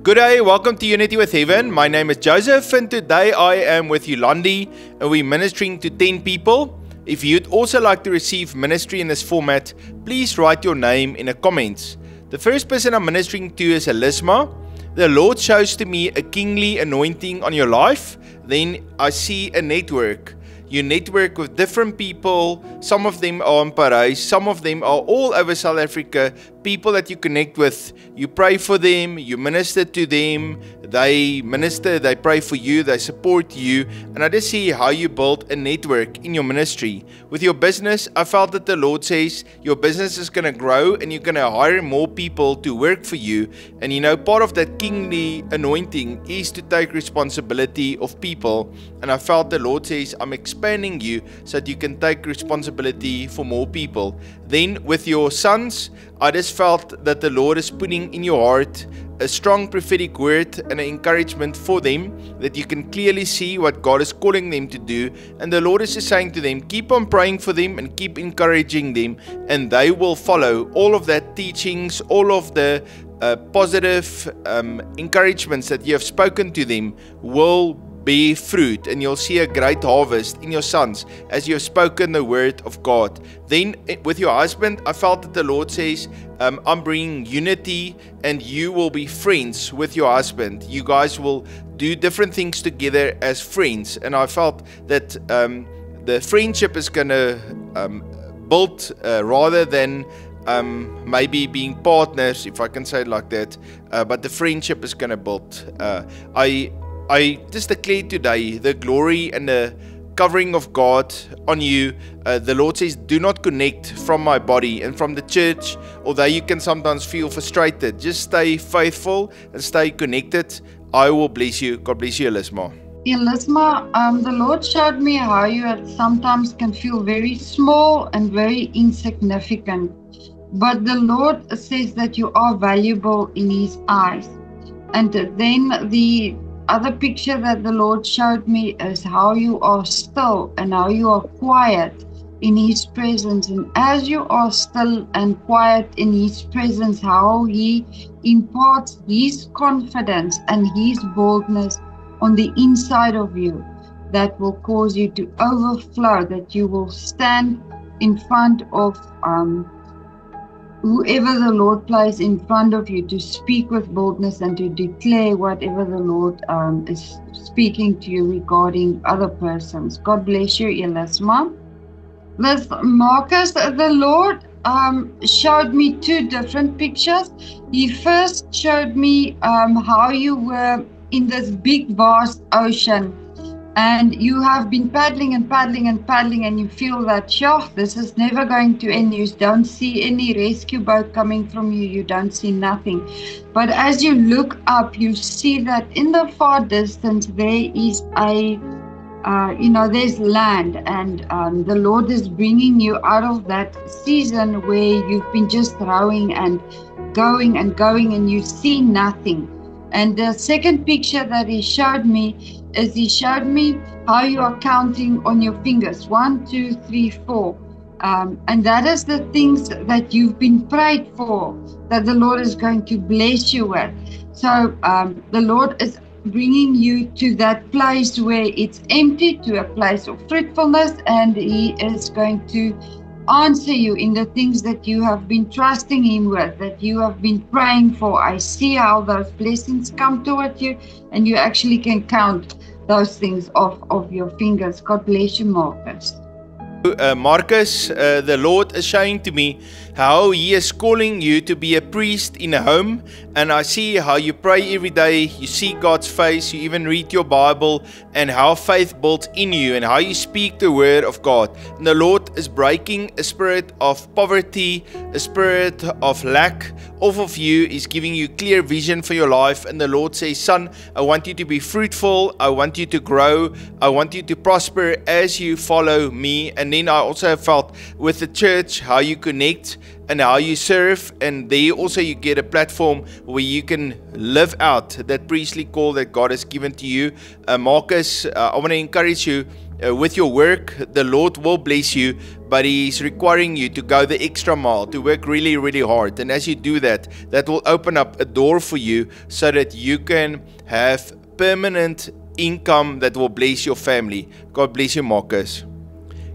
Good day, welcome to Unity with Heaven. My name is Joseph and today I am with Yolandi and we're ministering to 10 people. If you'd also like to receive ministry in this format, please write your name in the comments. The first person I'm ministering to is Elisma. The Lord shows to me a kingly anointing on your life. Then I see a network. You network with different people. Some of them are in Paris, some of them are all over South Africa. People that you connect with, you pray for them, you minister to them, they minister, they pray for you, they support you. And I just see how you build a network in your ministry. With your business, I felt that the Lord says your business is going to grow and you're going to hire more people to work for you. And you know, part of that kingly anointing is to take responsibility of people. And I felt the Lord says, I'm expanding you so that you can take responsibility for more people. Then with your sons, I just felt that the Lord is putting in your heart a strong prophetic word and an encouragement for them, that you can clearly see what God is calling them to do. And the Lord is just saying to them, keep on praying for them and keep encouraging them, and they will follow all of that teachings, all of the positive encouragements that you have spoken to them will bear fruit, and you'll see a great harvest in your sons as you have spoken the word of God. Then with your husband, I felt that the Lord says, I'm bringing unity and you will be friends with your husband. You guys will do different things together as friends, and I felt that the friendship is going to build rather than maybe being partners, if I can say it like that, but the friendship is going to build. I just declare today the glory and the covering of God on you. The Lord says, do not connect from my body and from the church, although you can sometimes feel frustrated. Just stay faithful and stay connected. I will bless you. God bless you, Elisma. Elisma, the Lord showed me how you sometimes can feel very small and very insignificant. But the Lord says that you are valuable in His eyes. And then the other picture that the Lord showed me is how you are still and how you are quiet in His presence. And as you are still and quiet in His presence, how He imparts His confidence and His boldness on the inside of you, that will cause you to overflow, that you will stand in front of whoever the Lord places in front of you, to speak with boldness and to declare whatever the Lord is speaking to you regarding other persons. God bless you, Elisma. With Marcus, the Lord showed me two different pictures. He first showed me how you were in this big vast ocean, and you have been paddling and paddling and paddling, and you feel that, sure, this is never going to end. You don't see any rescue boat coming from you. You don't see nothing. But as you look up, you see that in the far distance, there is there's land, and the Lord is bringing you out of that season where you've been just rowing and going, and you see nothing. And the second picture that He showed me is He showed me how you are counting on your fingers, 1, 2, 3, 4. And that is the things that you've been prayed for, that the Lord is going to bless you with. So the Lord is bringing you to that place where it's empty, to a place of fruitfulness, and He is going to answer you in the things that you have been trusting Him with, that you have been praying for. I see how those blessings come toward you, and you actually can count those things off of your fingers. God bless you, Marcus. Marcus, the Lord is showing to me how He is calling you to be a priest in a home, and I see how you pray every day, you see God's face, you even read your Bible, and how faith builds in you and how you speak the word of God. And the Lord is breaking a spirit of poverty, a spirit of lack off of you. He's giving you clear vision for your life, and the Lord says, son, I want you to be fruitful, I want you to grow, I want you to prosper as you follow me. And then I also felt with the church how you connect and how you serve, and there also you get a platform where you can live out that priestly call that God has given to you. Marcus, I want to encourage you with your work, the Lord will bless you, but He's requiring you to go the extra mile, to work really, really hard. And as you do that, that will open up a door for you so that you can have permanent income that will bless your family. God bless you, Marcus.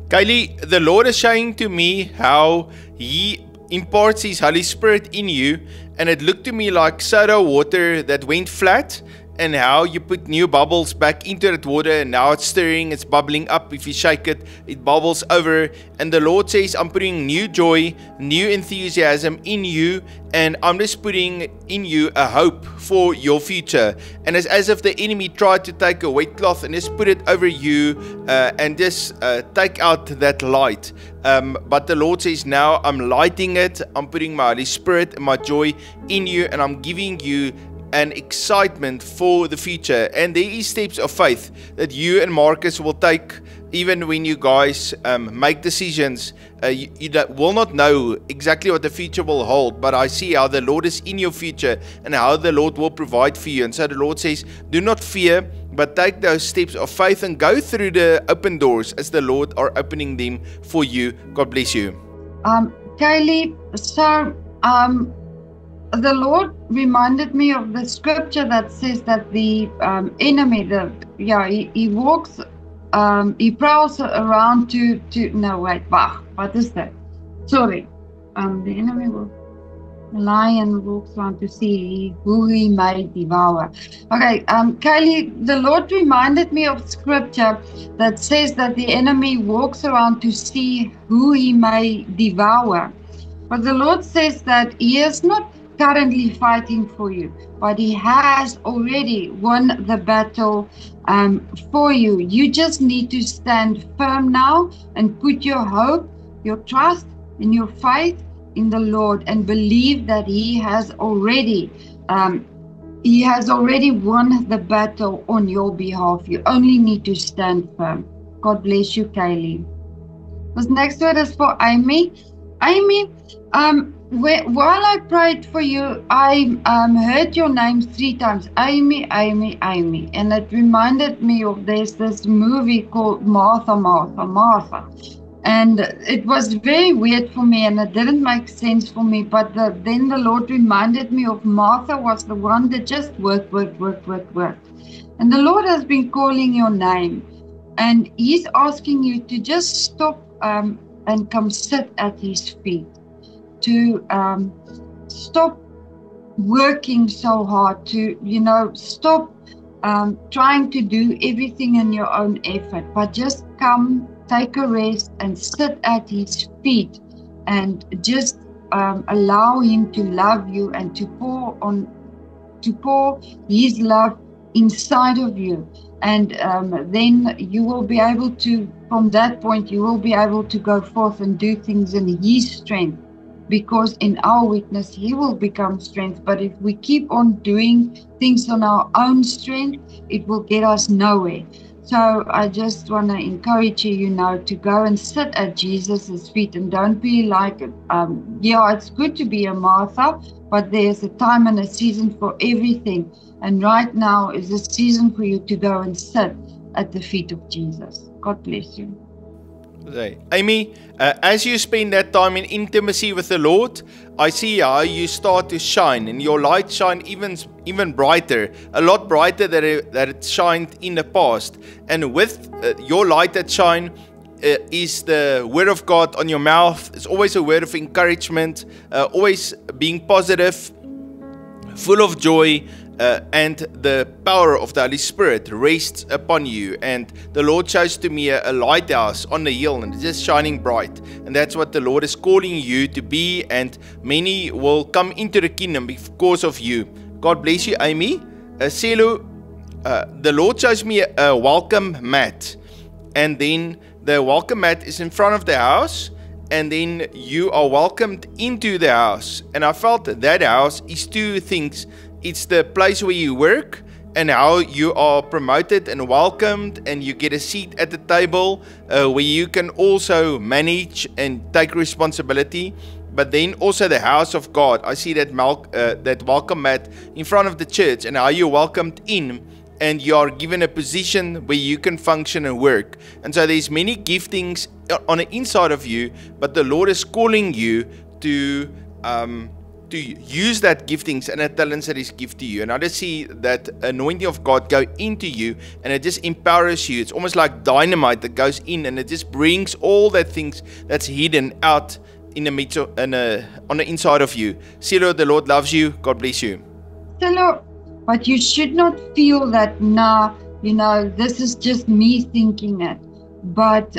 Kylie, the Lord is saying to me how He imparts His Holy Spirit in you, and it looked to me like soda water that went flat, and how you put new bubbles back into that water, and now it's stirring, it's bubbling up. If you shake it, it bubbles over. And the Lord says, I'm putting new joy, new enthusiasm in you, and I'm just putting in you a hope for your future. And it's as if the enemy tried to take a wet cloth and just put it over you and just take out that light. But the Lord says, now I'm lighting it, I'm putting my Holy Spirit and my joy in you, and I'm giving you an excitement for the future. And there is steps of faith that you and Marcus will take, even when you guys make decisions. You will not know exactly what the future will hold, but I see how the Lord is in your future and how the Lord will provide for you. And so the Lord says, do not fear, but take those steps of faith and go through the open doors as the Lord are opening them for you. God bless you. Kylie, so the Lord reminded me of the scripture that says that the enemy, he walks, he prowls around to no, wait, what is that? Sorry, the enemy will, the lion walks around to see who he may devour. Okay, Kylie, the Lord reminded me of scripture that says that the enemy walks around to see who he may devour. But the Lord says that He is not currently fighting for you, but He has already won the battle for you. You just need to stand firm now and put your hope, your trust, and your faith in the Lord, and believe that He has already won the battle on your behalf. You only need to stand firm. God bless you, Kylie. This next word is for Amy. Amy, while I prayed for you, I heard your name 3 times, Amy, Amy, Amy, and it reminded me of there's this movie called Martha, Martha, Martha, and it was very weird for me, and it didn't make sense for me. But then the Lord reminded me of Martha was the one that just worked, and the Lord has been calling your name, and He's asking you to just stop and come sit at His feet. To stop working so hard, to stop trying to do everything in your own effort, but just come, take a rest and sit at His feet, and just allow Him to love you and to pour His love inside of you. And then you will be able to, from that point, you will be able to go forth and do things in His strength. Because in our weakness, He will become strength. But if we keep on doing things on our own strength, it will get us nowhere. So I just want to encourage you, to go and sit at Jesus' feet, and don't be like, it's good to be a Martha, but there's a time and a season for everything. And right now is a season for you to go and sit at the feet of Jesus. God bless you. Amy, as you spend that time in intimacy with the Lord, I see how you start to shine, and your light shine even brighter, a lot brighter than it shined in the past. And with your light that shine is the word of God on your mouth. It's always a word of encouragement, always being positive, full of joy. And the power of the Holy Spirit rests upon you. And the Lord shows to me a lighthouse on the hill, and it's just shining bright. And that's what the Lord is calling you to be, and many will come into the kingdom because of you. God bless you, Amy. Selu, the Lord shows me a welcome mat, and then the welcome mat is in front of the house, and then you are welcomed into the house. And I felt that house is 2 things. It's the place where you work, and how you are promoted and welcomed, and you get a seat at the table where you can also manage and take responsibility. But then also the house of God. I see that welcome mat in front of the church, and how you're welcomed in, and you are given a position where you can function and work. And so there's many giftings on the inside of you, but the Lord is calling you to use that giftings and that talents that He's given to you. And I just see that anointing of God go into you, and it just empowers you. It's almost like dynamite that goes in, and it just brings all that things that's hidden out in the midst of, on the inside of you. Silo, the Lord loves you. God bless you. Hello, but you should not feel that, nah, this is just me thinking it. But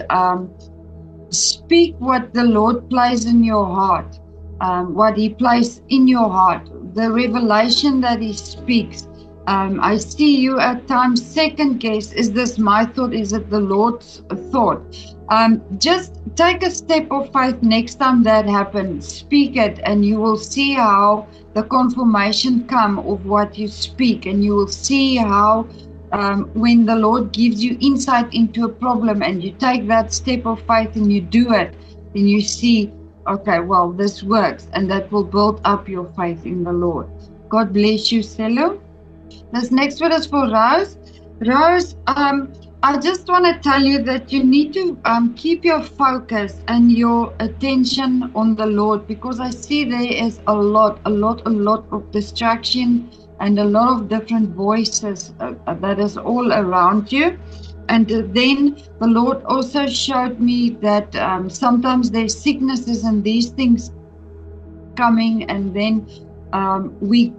speak what the Lord places in your heart, what He placed in your heart, the revelation that He speaks. I see you at times second guess, is this my thought? Is it the Lord's thought? Just take a step of faith next time that happens. Speak it, and you will see how the confirmation come of what you speak, and you will see how when the Lord gives you insight into a problem and you take that step of faith and you do it, then you see, okay, well, this works, and that will build up your faith in the Lord. God bless you, Selo. This next one is for Rose. Rose, I just want to tell you that you need to keep your focus and your attention on the Lord, because I see there is a lot of distraction and a lot of different voices that is all around you. And then the Lord also showed me that sometimes there's sicknesses and these things coming, and then we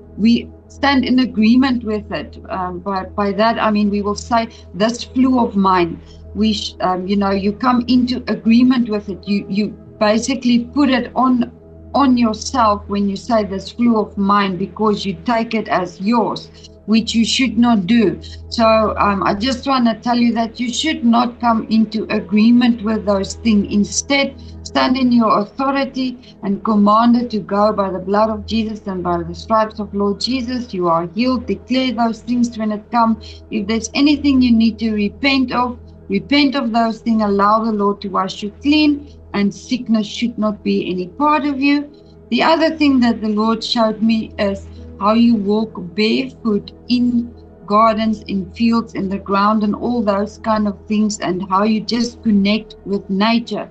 stand in agreement with it. By that I mean we will say, this flu of mine, you come into agreement with it. You basically put it on yourself when you say this flu of mine, because you take it as yours, which you should not do. So I just want to tell you that you should not come into agreement with those things. Instead, stand in your authority and command it to go by the blood of Jesus and by the stripes of Lord Jesus. You are healed. Declare those things when it comes. If there's anything you need to repent of those things. Allow the Lord to wash you clean, and sickness should not be any part of you. The other thing that the Lord showed me is how you walk barefoot in gardens, in fields, in the ground, and all those kind of things, and how you just connect with nature.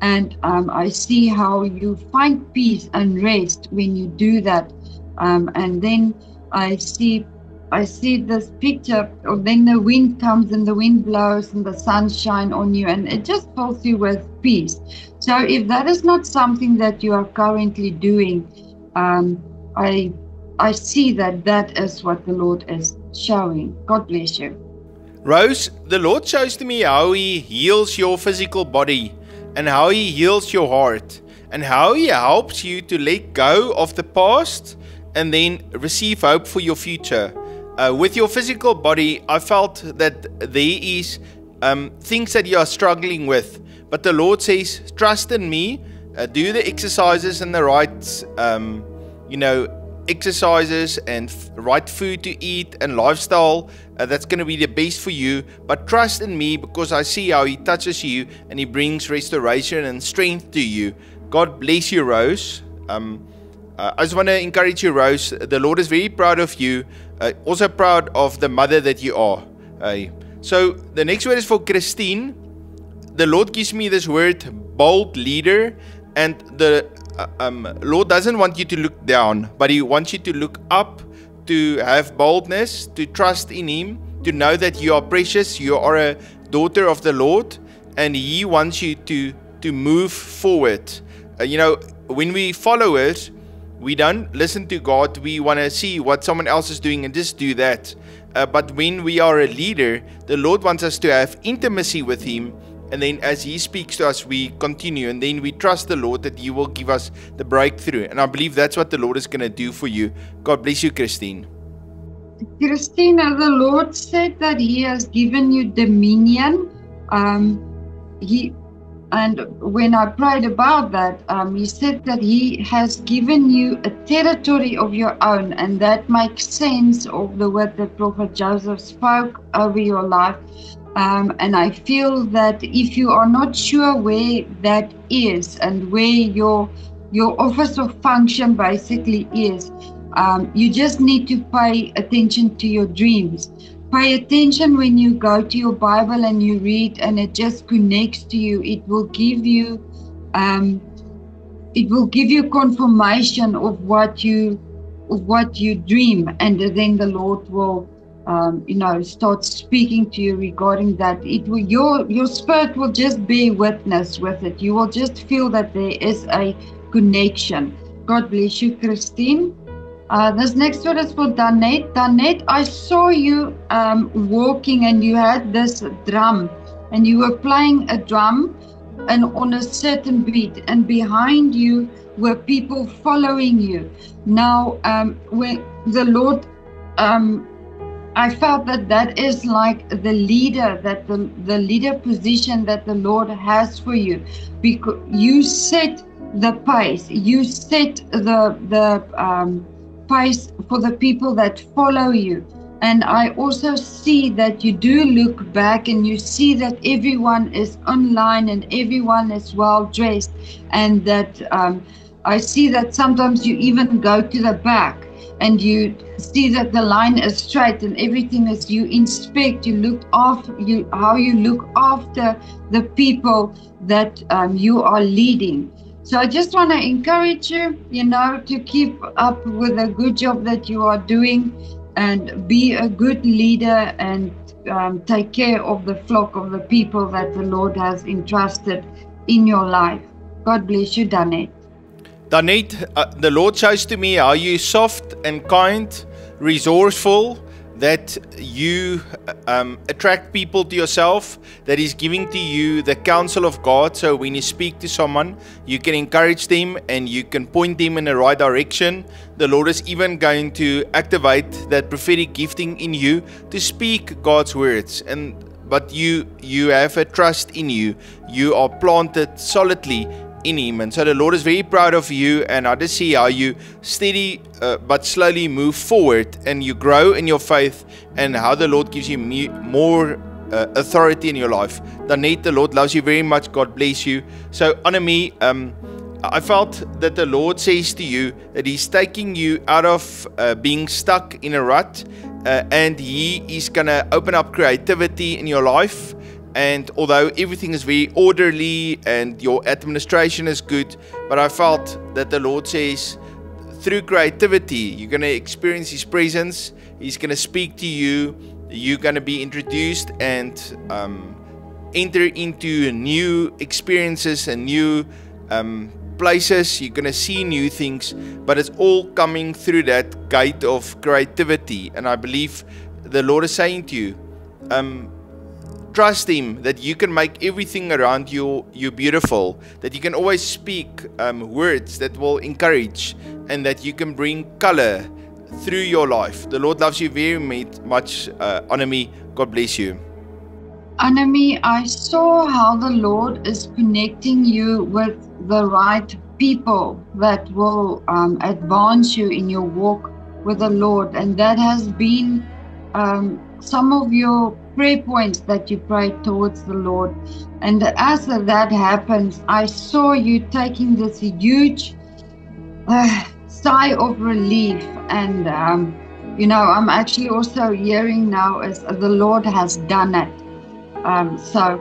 And I see how you find peace and rest when you do that. And then I see this picture of then the wind comes and the wind blows and the sun shines on you, and it just fills you with peace. So if that is not something that you are currently doing, I see that is what the Lord is showing. God bless you. Rose, the Lord shows to me how He heals your physical body, and how He heals your heart, and how He helps you to let go of the past and then receive hope for your future. With your physical body, I felt that there is things that you are struggling with, but the Lord says, trust in me, do the exercises and the right, exercises and right food to eat and lifestyle that's going to be the best for you. But trust in me, because I see how He touches you and He brings restoration and strength to you. God bless you, Rose. I just want to encourage you, Rose. The Lord is very proud of you, also proud of the mother that you are. So the next word is for Christine. The Lord gives me this word, bold leader, and the Lord doesn't want you to look down, but He wants you to look up, to have boldness, to trust in Him, to know that you are precious, you are a daughter of the Lord, and He wants you to move forward. When we follow it, we don't listen to God. We want to see what someone else is doing and just do that. But when we are a leader, the Lord wants us to have intimacy with Him. And then as He speaks to us, we continue. And then we trust the Lord that He will give us the breakthrough. And I believe that's what the Lord is going to do for you. God bless you, Christine. Christina, the Lord said that He has given you dominion. And when I prayed about that, He said that He has given you a territory of your own. And that makes sense of the word that Prophet Joseph spoke over your life. And I feel that if you are not sure where that is and where your office of function basically is, you just need to pay attention to your dreams. pay attention when you go to your Bible and you read, and it just connects to you. It will give you confirmation of what you dream, and then the Lord will start speaking to you regarding that. It will, your spirit will just bear witness with it. You will just feel that there is a connection. God bless you, Christine. This next one is for Danette. Danette, I saw you walking, and you had this drum, and you were playing a drum and on a certain beat, and behind you were people following you. Now, when the Lord, I felt that is like the leader, that the leader position that the Lord has for you, because you set the pace, you set the pace for the people that follow you. And I also see that you do look back, and you see that everyone is online and everyone is well dressed, and that I see that sometimes you even go to the back and you see that the line is straight and everything is, you inspect, you look after, how you look after the people that you are leading. So I just want to encourage you, to keep up with the good job that you are doing, and be a good leader, and take care of the flock of the people that the Lord has entrusted in your life. God bless you, Danette. Danette, the Lord shows to me how you soft and kind, resourceful, that you attract people to yourself, that He's giving to you the counsel of God. So when you speak to someone, you can encourage them and you can point them in the right direction. The Lord is even going to activate that prophetic gifting in you to speak God's words. But you have a trust in you. You are planted solidly in Him, and so the Lord is very proud of you, and I just see how you steady but slowly move forward, and you grow in your faith, and how the Lord gives you more authority in your life. Danette, the Lord loves you very much. God bless you. So Annemie, I felt that the Lord says to you that He's taking you out of being stuck in a rut, and He is going to open up creativity in your life. And although everything is very orderly and your administration is good, but I felt that the Lord says through creativity, you're going to experience His presence. He's going to speak to you. You're going to be introduced and enter into new experiences and new places. You're going to see new things, but it's all coming through that gate of creativity. And I believe the Lord is saying to you, trust Him, that you can make everything around you beautiful, that you can always speak words that will encourage, and that you can bring color through your life. The Lord loves you very much, Annemie. God bless you. Annemie, I saw how the Lord is connecting you with the right people that will advance you in your walk with the Lord, and that has been some of your prayer points that you prayed towards the Lord. And as that happens, I saw you taking this huge sigh of relief, and I'm actually also hearing now as the Lord has done it. So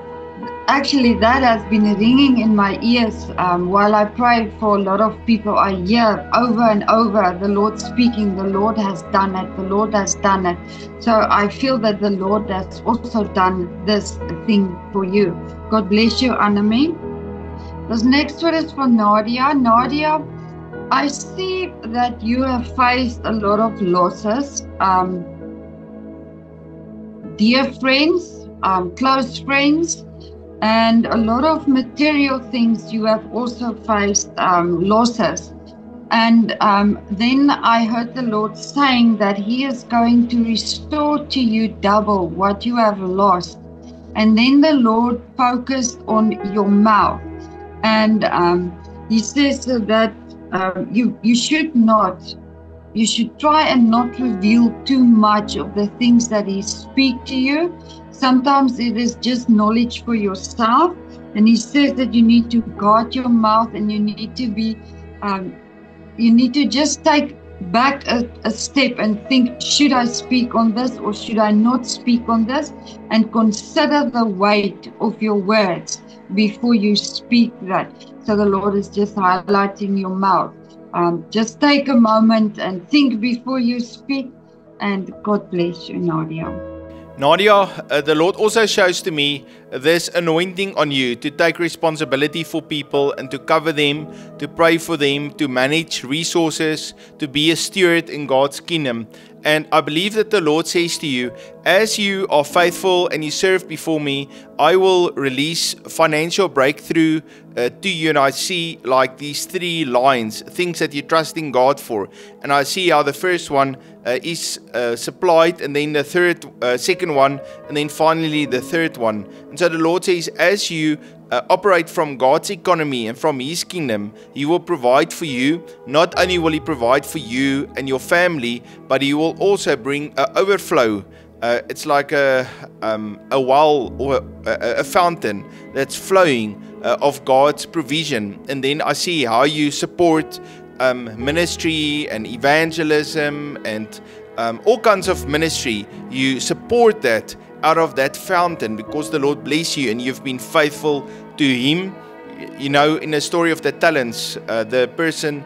actually that has been ringing in my ears while I pray for a lot of people. I hear over and over the Lord speaking, the Lord has done it, the Lord has done it. So I feel that the Lord has also done this thing for you. God bless you, Annemie. This next one is for Nadia. Nadia, I see that you have faced a lot of losses. Dear friends, close friends, and a lot of material things. You have also faced losses. And then I heard the Lord saying that He is going to restore to you double what you have lost. And then the Lord focused on your mouth. And He says that you should try and not reveal too much of the things that He speaks to you. Sometimes it is just knowledge for yourself. And He says that you need to guard your mouth, and you need to be, you need to just take back a step and think, should I speak on this or should I not speak on this? And consider the weight of your words before you speak that. So the Lord is just highlighting your mouth. Just take a moment and think before you speak. And God bless you, Nadia. Nadia, the Lord also shows to me this anointing on you to take responsibility for people and to cover them, to pray for them, to manage resources, to be a steward in God's kingdom. And I believe that the Lord says to you, as you are faithful and you serve before me, I will release financial breakthrough to you. And I see like these 3 lines, things that you trust in God for. And I see how the first one is supplied, and then the second one, and then finally the third one. And so the Lord says, as you operate from God's economy and from His kingdom, He will provide for you. Not only will He provide for you and your family, but He will also bring an overflow. It's like a well or a fountain that's flowing of God's provision. And then I see how you support ministry and evangelism and all kinds of ministry. You support that out of that fountain because the Lord bless you and you've been faithful to Him. You know, in the story of the talents, the person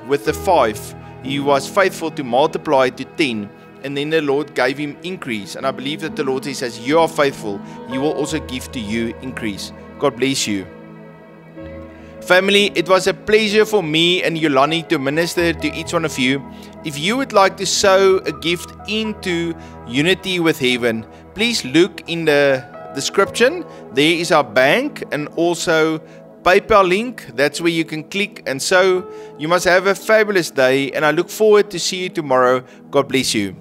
with the 5, he was faithful to multiply to 10, and then the Lord gave him increase. And I believe that the Lord says, as you are faithful, He will also give to you increase. God bless you. Family, it was a pleasure for me and Yolani to minister to each one of you. If you would like to sow a gift into Unity with Heaven, please look in the description. There is our bank and also PayPal link. That's where you can click and sow. You must have a fabulous day, and I look forward to see you tomorrow. God bless you.